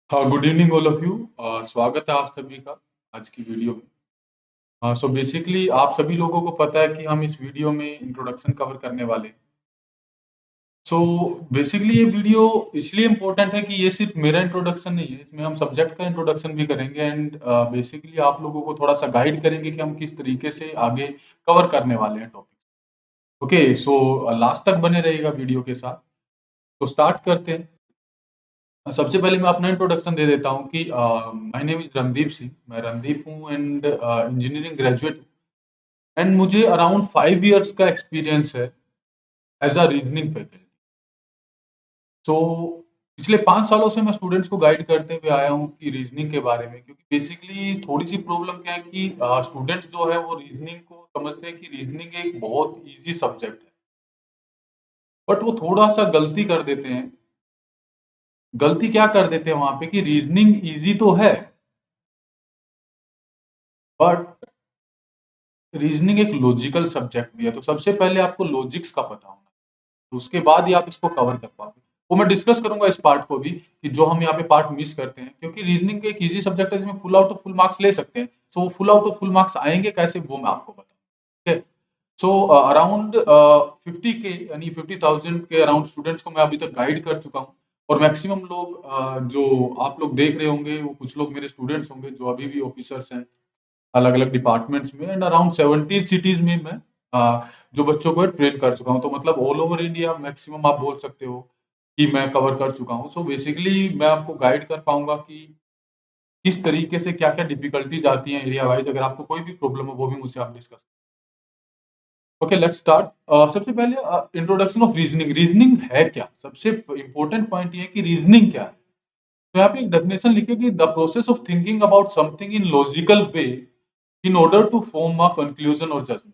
हाँ, good evening all of you. स्वागत है आप सभी का आज की वीडियो में। सो बेसिकली आप सभी लोगों को पता है कि हम इस वीडियो में इंट्रोडक्शन कवर करने वाले हैं। सो बेसिकली ये वीडियो इसलिए इम्पोर्टेंट है कि ये सिर्फ मेरा इंट्रोडक्शन नहीं है, इसमें हम सब्जेक्ट का इंट्रोडक्शन भी करेंगे एंड बेसिकली आप लोगों को थोड़ा सा गाइड करेंगे कि हम किस तरीके से आगे कवर करने वाले हैं टॉपिक। ओके, सो लास्ट तक बने रहिएगा वीडियो के साथ। तो स्टार्ट करते हैं। सबसे पहले मैं अपना इंट्रोडक्शन दे देता हूँ कि my name is Randeep Singh. मैं रणदीप हूँ एंड इंजीनियरिंग ग्रेजुएट हूँ एंड मुझे अराउंड 5 इयर्स का एक्सपीरियंस है एज़ अ रीजनिंग फैकल्टी। सो पिछले 5 सालों से मैं स्टूडेंट्स को गाइड करते हुए आया हूँ कि रीजनिंग के बारे में, क्योंकि बेसिकली थोड़ी-सी प्रॉब्लम क्या है कि स्टूडेंट्स जो है वो रीजनिंग को समझते हैं कि रीजनिंग एक बहुत ईज़ी सब्जेक्ट है। बट वो थोड़ा-सा गलती कर देते हैं। गलती क्या कर देते हैं वहाँ पे कि रीजनिंग ईज़ी तो है, बट रीजनिंग एक लॉजिकल सब्जेक्ट भी है, तो सबसे पहले आपको लॉजिक्स का पता होना चाहिए, तो उसके बाद ही आप इसको कवर कर पाओगे। वो मैं डिस्कस करूंगा इस पार्ट को भी कि जो हम यहाँ पे पार्ट मिस करते हैं, क्योंकि रीजनिंग एक इजी सब्जेक्ट है जिसमें full out of full marks ले सकते हैं। सो वो full out of full marks आएंगे कैसे, वो मैं आपको बताऊंगा। ठीक है। सो अराउंड 50 के यानी 50,000 के अराउंड स्टूडेंट्स को मैं अभी तक गाइड कर चुका हूँ। और मैक्सिमम लोग जो आप लोग देख रहे होंगे वो कुछ लोग मेरे स्टूडेंट्स होंगे जो अभी भी ऑफिसर्स हैं अलग-अलग डिपार्टमेंट्स में, एंड अराउंड 70 सिटीज़ में मैं जो बच्चों को ट्रेन कर चुका हूँ। तो मतलब ऑल ओवर इंडिया मैक्सिमम आप बोल सकते हो कि मैं कवर कर चुका हूँ। सो बेसिकली मैं आपको गाइड कर पाऊँगा कि किस तरीके से क्या-क्या डिफिकल्टीज़ आती हैं एरिया वाइज़। अगर आपको कोई भी प्रॉब्लम हो वो भी मुझसे आप डिस्कस। Okay, let's start. सबसे पहले इंट्रोडक्शन ऑफ रीजनिंग। रीजनिंग है क्या? सबसे इम्पोर्टेंट पॉइंट ये है कि रीजनिंग क्या है? तो यहाँ पे एक डेफिनेशन लिखिए कि the process of thinking about something in logical way in order to form a conclusion or judgment.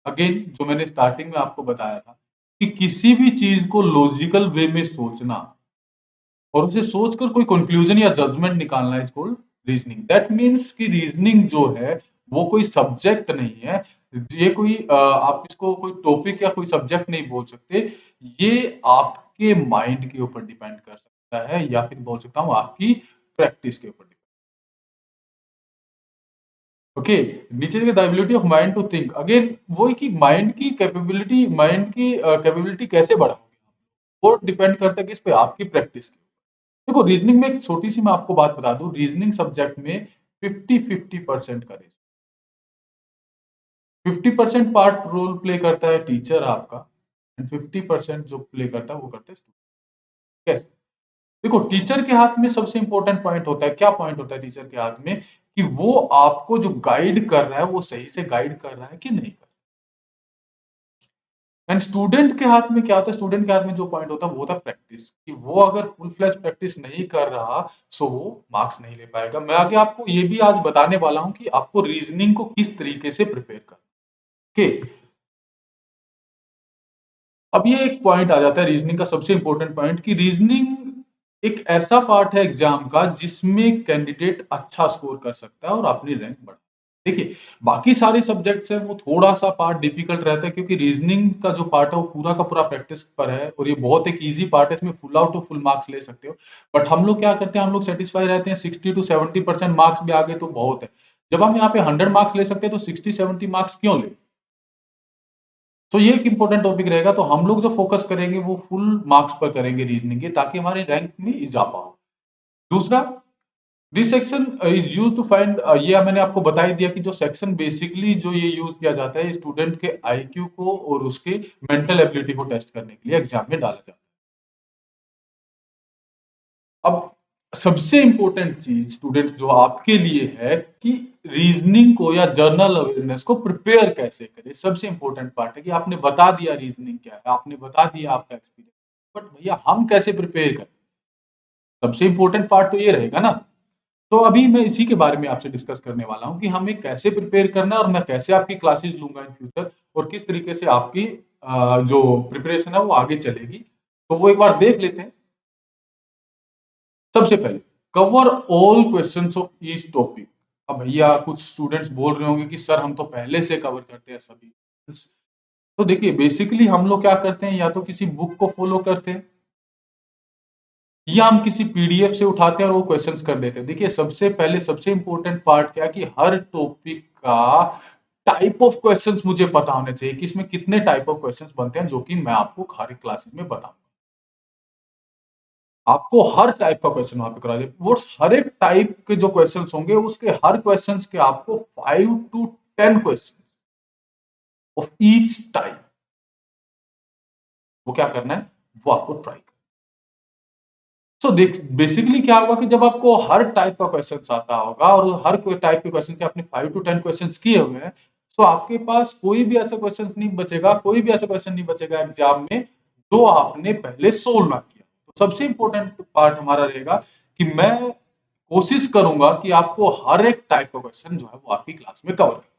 Again जो मैंने स्टार्टिंग में आपको बताया था कि किसी भी चीज को लॉजिकल वे में सोचना और उसे सोचकर कोई कंक्लूजन या जजमेंट निकालना is called reasoning. That means कि रीजनिंग जो है वो कोई सब्जेक्ट नहीं है। ये कोई आप इसको कोई टॉपिक या कोई सब्जेक्ट नहीं बोल सकते। ये आपके माइंड के ऊपर डिपेंड कर सकता है या फिर बोल सकता हूँ आपकी प्रैक्टिस के ऊपर। ओके, नीचे देखिए the ability of mind to think. Again वो है कि माइंड की कैपेबिलिटी कैसे बढ़ाओगे, वो डिपेंड करता है किस पे, आपकी प्रैक्टिस पे। देखो रीजनिंग में एक छोटी सी मैं आपको बात बता दूं, रीजनिंग सब्जेक्ट में 50-50% का रेशियो। 50% पार्ट रोल प्ले करता है टीचर आपका एंड 50% जो प्ले करता है वो करते हैं स्टूडेंट। कैसे? देखो टीचर के हाथ में सबसे इंपॉर्टेंट पॉइंट होता है, क्या पॉइंट होता है टीचर के हाथ में, कि वो आपको जो गाइड कर रहा है वो सही से गाइड कर रहा है कि नहीं कर रहा है। एंड स्टूडेंट के हाथ में क्या होता है, स्टूडेंट के हाथ में जो पॉइंट होता है वो होता है प्रैक्टिस, कि वो अगर फुल फ्लैश प्रैक्टिस नहीं कर रहा सो वो मार्क्स नहीं ले पाएगा। मैं आगे आपको ये भी आज बताने वाला हूं कि आपको रीजनिंग को किस तरीके से प्रिपेयर करना। ओके, अब ये एक पॉइंट आ जाता है रीजनिंग का सबसे इंपॉर्टेंट पॉइंट, कि रीजनिंग एक ऐसा पार्ट है एग्जाम का जिसमें कैंडिडेट अच्छा स्कोर कर सकता है और अपनी रैंक बढ़ा। देखिए, बाकी सारे सब्जेक्ट्स हैं वो थोड़ा सा पार्ट डिफिकल्ट रहता है, क्योंकि रीजनिंग का जो पार्ट है वो पूरा का पूरा प्रैक्टिस पर है और ये बहुत एक इजी पार्ट है, इसमें फुल आउट और फुल मार्क्स ले सकते हो। बट हम लोग क्या करते हैं, हम लोग सेटिस्फाई रहते हैं 60-70% मार्क्स भी आ गए तो बहुत है। जब हम यहाँ पे 100 मार्क्स ले सकते हैं तो 60-70 मार्क्स क्यों ले। तो ये एक इंपॉर्टेंट टॉपिक रहेगा, तो हम लोग जो फोकस करेंगे वो फुल मार्क्स पर करेंगे रीजनिंग के, ताकि हमारे रैंक में इजाफा हो। दूसरा, this section is use to find, ये मैंने आपको बता ही दिया कि जो सेक्शन बेसिकली जो ये यूज किया जाता है स्टूडेंट के आईक्यू को और उसके मेंटल एबिलिटी को टेस्ट करने के लिए एग्जाम में डाला जाता है। अब सबसे इंपॉर्टेंट चीज स्टूडेंट्स जो आपके लिए है कि रीजनिंग को या जर्नल अवेयरनेस को प्रिपेयर कैसे करें। सबसे इंपॉर्टेंट पार्ट है कि आपने बता दिया रीजनिंग क्या है, आपने बता दिया आपका एक्सपीरियंस, बट भैया हम कैसे प्रिपेयर करें। सबसे इंपॉर्टेंट पार्ट तो ये रहेगा ना। तो अभी मैं इसी के बारे में आपसे डिस्कस करने वाला हूँ कि हमें कैसे प्रिपेयर करना है और मैं कैसे आपकी क्लासेस लूंगा इन फ्यूचर, और किस तरीके से आपकी जो प्रिपरेशन है वो आगे चलेगी। तो वो एक बार देख लेते हैं। सबसे पहले, cover all questions of each topic. अब भैया कुछ स्टूडेंट्स बोल रहे होंगे कि सर हम तो पहले से कवर करते हैं सभी। तो देखिए बेसिकली हम लोग क्या करते हैं, या तो किसी बुक को फॉलो करते हैं या हम किसी पीडीएफ से उठाते हैं और वो क्वेश्चंस कर देते हैं। देखिए सबसे पहले सबसे इंपॉर्टेंट पार्ट क्या है कि हर टॉपिक का टाइप ऑफ क्वेश्चंस मुझे पता होने चाहिए कि इसमें कितने टाइप ऑफ क्वेश्चंस बनते हैं, जो कि मैं आपको हर क्लासेस में बताऊंगा। आपको हर टाइप का क्वेश्चन वहां पे करा दे, वो हर एक टाइप के जो क्वेश्चंस होंगे उसके हर क्वेश्चंस के आपको 5 to 10 question of each type, वो क्या करना है, वो आपको ट्राई करना है। सो देख बेसिकली क्या होगा कि जब आपको हर टाइप का क्वेश्चन आता होगा और हर कोई टाइप के क्वेश्चन के आपने 5 to 10 क्वेश्चन किए हुए हैं, तो आपके पास कोई भी ऐसा क्वेश्चन नहीं बचेगा, कोई भी ऐसा क्वेश्चन नहीं बचेगा एग्जाम में जो आपने पहले सोल्व ना किया। तो सबसे इंपॉर्टेंट पार्ट हमारा रहेगा कि मैं कोशिश करूंगा कि आपको हर एक टाइप का क्वेश्चन जो है वो आपकी क्लास में कवर करें।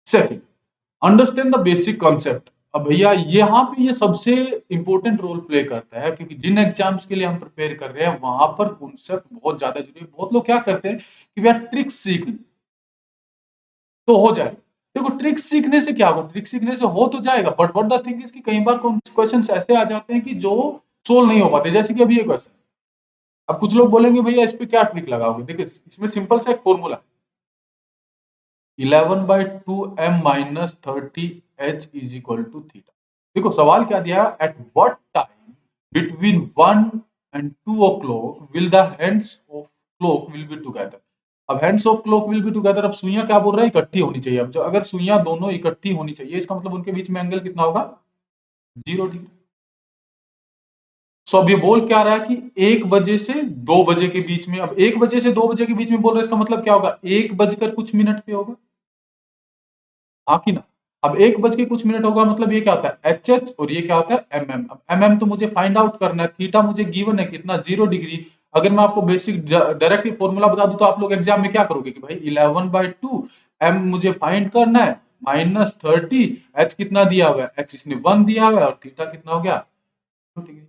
Second, understand the basic concept. अब भैया यहाँ पे ये सबसे इंपॉर्टेंट रोल प्ले करता है, क्योंकि जिन एग्जाम्स के लिए हम प्रिपेयर कर रहे हैं वहां पर कॉन्सेप्ट बहुत ज्यादा जरूरी है। बहुत लोग क्या करते हैं कि भैया ट्रिक सीख लें तो हो जाए। देखो ट्रिक सीखने से क्या होगा, ट्रिक सीखने से हो तो जाएगा, but what the thing is कि कई बार क्वेश्चन ऐसे आ जाते हैं कि जो सोल्व नहीं हो पाते। जैसे कि अभी ये क्वेश्चन, अब कुछ लोग बोलेंगे भैया इस पे क्या ट्रिक लगाओगे। देखिए इसमें सिंपल सा एक formula, 11/2m - 30h is equal to theta. देखो सवाल क्या दिया है, at what time between 1 and 2 o'clock will the hands of clock will be together. अब hands of clock will be together, अब सुइयां क्या बोल रहा है, इकट्ठी होनी चाहिए। अब अगर सुइयां दोनों इकट्ठी होनी चाहिए, इसका मतलब उनके बीच में एंगल कितना होगा, 0 डिग्री। सो अब ये बोल क्या रहा है कि 1 बजे से 2 बजे के बीच में, अब 1 बजे से 2 बजे के बीच में बोल रहे हैं, इसका मतलब क्या होगा, 1 बजकर कुछ मिनट पे होगा, हाँ कि ना। अब 1 बज के कुछ मिनट होगा, मतलब ये क्या होता है एच एच, और ये क्या होता है एम एम। अब एम एम तो मुझे फाइंड आउट करना है, थीटा मुझे गिवन है कितना, 0 डिग्री। अगर मैं आपको बेसिक डायरेक्ट फॉर्मूला बता दूं तो आप लोग एग्जाम में क्या करोगे कि भाई 11/2 एम मुझे फाइंड करना है -30, एच कितना दिया हुआ है, एच इसने 1 दिया हुआ है, और थीटा कितना हो गया 2 डिग्री।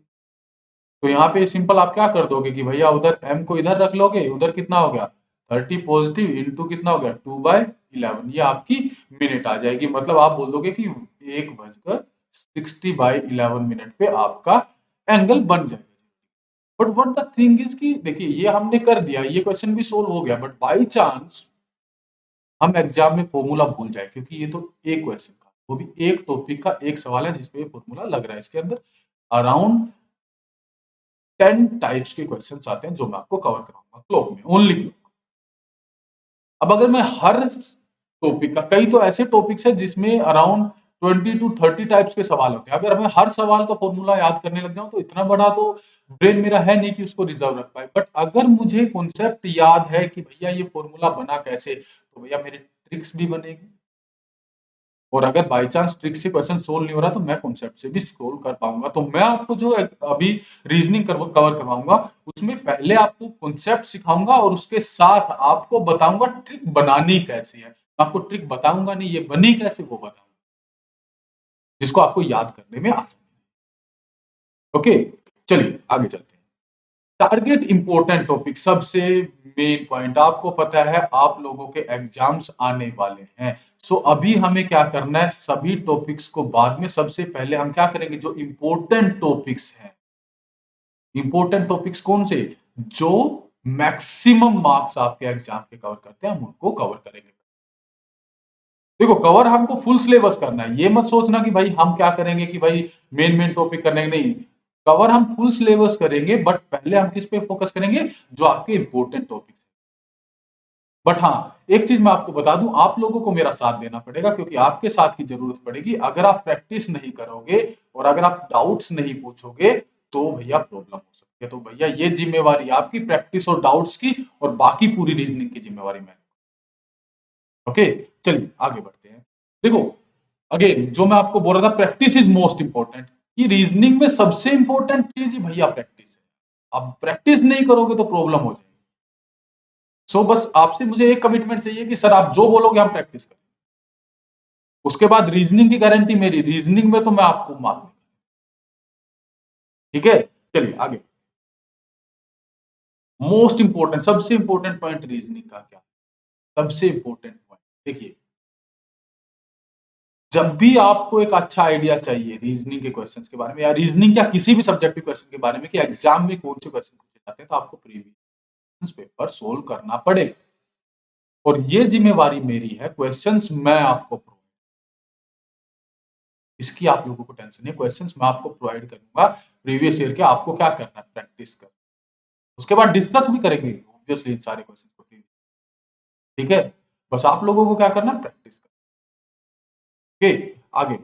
तो यहाँ पे सिंपल आप क्या कर दोगे कि भैया उधर m को इधर रख लोगे, उधर कितना हो गया 30 पॉजिटिव इंटू कितना हो गया 2/11, ये आपकी मिनट आ जाएगी। मतलब आप बोल दोगे कि 1 बजकर 60/11 पे आपका एंगल बन जाएगा। But what the thing is कि देखिए ये हमने कर दिया, ये क्वेश्चन भी सोल्व हो गया, बट बाई चांस हम एग्जाम में फॉर्मूला भूल जाए, क्योंकि ये तो एक क्वेश्चन का, वो भी एक टॉपिक का एक सवाल है जिसपे फॉर्मूला लग रहा है। इसके अंदर अराउंड 10 टाइप्स के क्वेश्चन आते हैं जो मैं आपको कवर कराऊंगा क्लॉक में, ओनली क्लॉक। अब अगर मैं हर टॉपिक का, कई तो ऐसे टॉपिक्स है जिसमें अराउंड 20 to 30 टाइप्स के सवाल होते हैं, अगर मैं हर सवाल का फॉर्मूला याद करने लग जाऊं तो इतना बड़ा तो ब्रेन मेरा है नहीं कि उसको रिजर्व रख पाए। बट अगर मुझे कॉन्सेप्ट याद है कि भैया ये फॉर्मूला बना कैसे, तो भैया मेरी ट्रिक्स भी बनेगी। और अगर बाय चांस ट्रिक से क्वेश्चन सोल्व नहीं हो रहा तो मैं कॉन्सेप्ट से भी सोल्व कर पाऊंगा। तो मैं आपको जो अभी रीजनिंग कवर करवाऊंगा उसमें पहले आपको कॉन्सेप्ट सिखाऊंगा और उसके साथ आपको बताऊंगा ट्रिक बनानी कैसे है। मैं आपको ट्रिक बताऊंगा नहीं, ये बनी कैसे वो बताऊंगा, जिसको आपको याद करने में आसानी। ओके, चलिए आगे चलते हैं। टारगेट इंपॉर्टेंट टॉपिक, सबसे मेन पॉइंट, आपको पता है आप लोगों के एग्जाम्स आने वाले हैं। सो अभी हमें क्या करना है, सभी टॉपिक्स को बाद में, सबसे पहले हम क्या करेंगे, जो इंपॉर्टेंट टॉपिक्स हैं, इंपॉर्टेंट टॉपिक्स कौन से, जो मैक्सिमम मार्क्स आपके एग्जाम के कवर करते हैं, हम उनको कवर करेंगे। देखो कवर हमको फुल सिलेबस करना है, ये मत सोचना कि भाई हम क्या करेंगे कि भाई मेन मेन टॉपिक करने नहीं। कवर हम फुल सिलेबस करेंगे, बट पहले हम किस पे फोकस करेंगे, जो आपके इंपॉर्टेंट टॉपिक। बट हाँ, एक चीज मैं आपको बता दूं, आप लोगों को मेरा साथ देना पड़ेगा, क्योंकि आपके साथ की जरूरत पड़ेगी। अगर आप प्रैक्टिस नहीं करोगे और अगर आप डाउट्स नहीं पूछोगे तो भैया प्रॉब्लम हो सकती है। तो भैया ये जिम्मेवारी आपकी, प्रैक्टिस और डाउट्स की, और बाकी पूरी रीजनिंग की जिम्मेवारी मैं। ओके, चलिए आगे बढ़ते हैं। देखो अगेन जो मैं आपको बोल रहा था, प्रैक्टिस इज मोस्ट इंपॉर्टेंट। ये रीजनिंग में सबसे इंपॉर्टेंट चीज ही भैया प्रैक्टिस है। अब प्रैक्टिस नहीं करोगे तो प्रॉब्लम हो जाएगी। सो बस आपसे मुझे एक कमिटमेंट चाहिए कि सर आप जो बोलोगे हम प्रैक्टिस करें। उसके बाद रीजनिंग की गारंटी मेरी, रीजनिंग में तो मैं आपको मार दूंगा। ठीक है, चलिए आगे। मोस्ट इंपॉर्टेंट, सबसे इंपॉर्टेंट पॉइंट रीजनिंग का क्या, सबसे इंपॉर्टेंट पॉइंट देखिए, जब भी आपको एक अच्छा आइडिया चाहिए रीजनिंग के क्वेश्चंस के बारे में या रीजनिंग या किसी भी सब्जेक्ट के क्वेश्चन के बारे में कि एग्जाम में कौन से क्वेश्चन पूछे जाते हैं, तो आपको प्रीवियस पेपर सोल्व करना पड़ेगा। और ये जिम्मेवारी मेरी है, क्वेश्चंस मैं आपको इसकी आप लोगों को टेंशन नहीं, क्वेश्चंस मैं आपको प्रोवाइड करूंगा प्रीवियस ईयर के। आपको क्या करना है, प्रैक्टिस कर, उसके बाद डिस्कस भी करेंगे ऑब्वियसली इन सारे क्वेश्चन को। ठीक है, बस आप लोगों को क्या करना है, प्रैक्टिस करना। ओके, आगे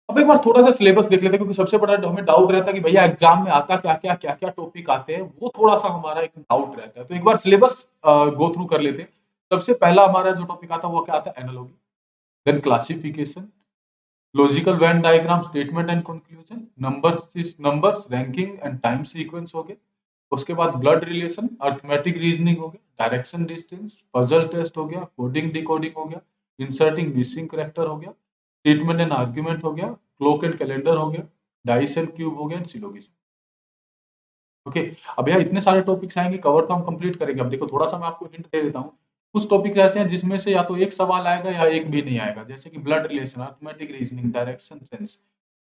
अब एक बार थोड़ा सा सिलेबस देख लेते हैं, क्योंकि सबसे बड़ा हमें डाउट रहता है कि भैया एग्जाम में आता क्या क्या टॉपिक आते हैं, वो थोड़ा सा हमारा एक डाउट रहता है। तो एक बार सिलेबस गो थ्रू कर लेते हैं। सबसे पहला हमारा जो टॉपिक आता है वो क्या आता है, analogy, then classification, logical Venn diagram, statement and conclusion, numbers ranking and time sequence हो गए। उसके बाद ब्लड रिलेशन, अर्थमेटिक रीजनिंग हो गया, डायरेक्शन डिस्टेंस, पजल टेस्ट हो गया, कोडिंग डिकोडिंग हो गया, इंसर्टिंग मिसिंग करेक्टर हो गया, स्टेटमेंट एंड आर्ग्यूमेंट हो गया, क्लॉक एंड कैलेंडर हो गया, डाइस एंड क्यूब हो गया, सिलोगिज्म। ओके, अब यहाँ इतने सारे टॉपिक्स आएंगे, कवर तो हम कंप्लीट करेंगे। अब देखो थोड़ा सा मैं आपको हिंट दे देता हूँ। कुछ टॉपिक ऐसे हैं जिसमें से या तो एक सवाल आएगा या एक भी नहीं आएगा, जैसे कि blood relation, arithmetic reasoning, direction sense,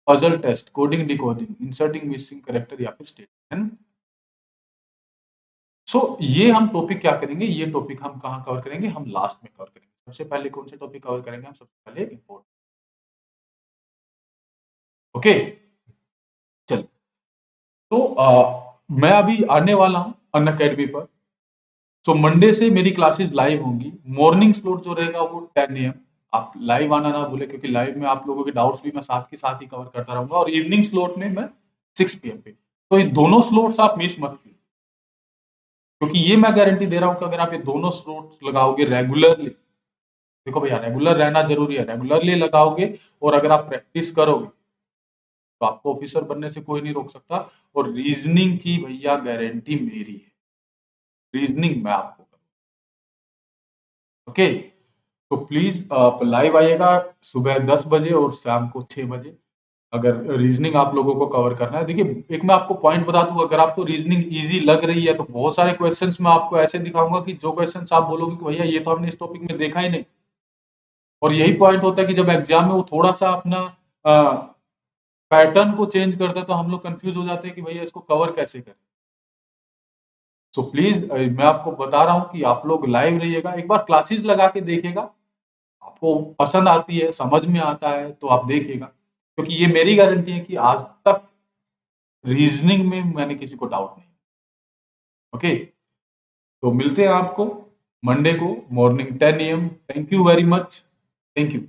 puzzle test, coding decoding, inserting missing character या फिर स्टेटमेंट। सो ये हम टॉपिक क्या करेंगे, ये टॉपिक हम कहाँ कवर करेंगे, हम लास्ट में कवर करेंगे। सबसे पहले कौन से टॉपिक कवर करेंगे हम, सबसे पहले इंपोर्टेंट। ओके, चल, तो मैं अभी आने वाला हूँ अनअकैडमी पर। तो मंडे से मेरी क्लासेस लाइव होंगी। मॉर्निंग स्लॉट जो रहेगा वो 10 AM। आप लाइव आना ना भूले, क्योंकि लाइव में आप लोगों के डाउट्स भी मैं साथ के साथ ही कवर करता रहूंगा। और इवनिंग स्लॉट में मैं 6 PM पे। तो ये दोनों स्लॉट्स आप मिस मत कीजिए, क्योंकि ये मैं गारंटी दे रहा हूँ कि अगर आप ये दोनों स्लॉट्स लगाओगे रेगुलरली, देखो भैया रेगुलर रहना जरूरी है, रेगुलरली लगाओगे और अगर आप प्रैक्टिस करोगे तो आपको ऑफिसर बनने से कोई नहीं रोक सकता। और रीजनिंग की भैया गारंटी मेरी है, रीजनिंग मैं आपको करूँ। ओके, तो प्लीज आप लाइव आइएगा सुबह 10 बजे और शाम को 6 बजे, अगर रीजनिंग आप लोगों को कवर करना है। देखिए एक मैं आपको पॉइंट बता दूं, अगर आपको रीजनिंग इजी लग रही है तो बहुत सारे क्वेश्चंस मैं आपको ऐसे दिखाऊंगा कि जो क्वेश्चंस आप बोलोगे कि भैया ये तो हमने इस टॉपिक में देखा ही नहीं। और यही पॉइंट होता है कि जब एग्जाम में वो थोड़ा सा अपना पैटर्न को चेंज करता है तो हम लोग कंफ्यूज हो जाते हैं कि भैया इसको कवर कैसे करें। सो प्लीज मैं आपको बता रहा हूँ कि आप लोग लाइव रहिएगा, एक बार क्लासेस लगा के देखिएगा, आपको पसंद आती है, समझ में आता है तो आप देखिएगा, क्योंकि ये मेरी गारंटी है कि आज तक रीजनिंग में मैंने किसी को डाउट नहीं। ओके, तो मिलते हैं आपको मंडे को morning 10 AM। Thank you very much, thank you.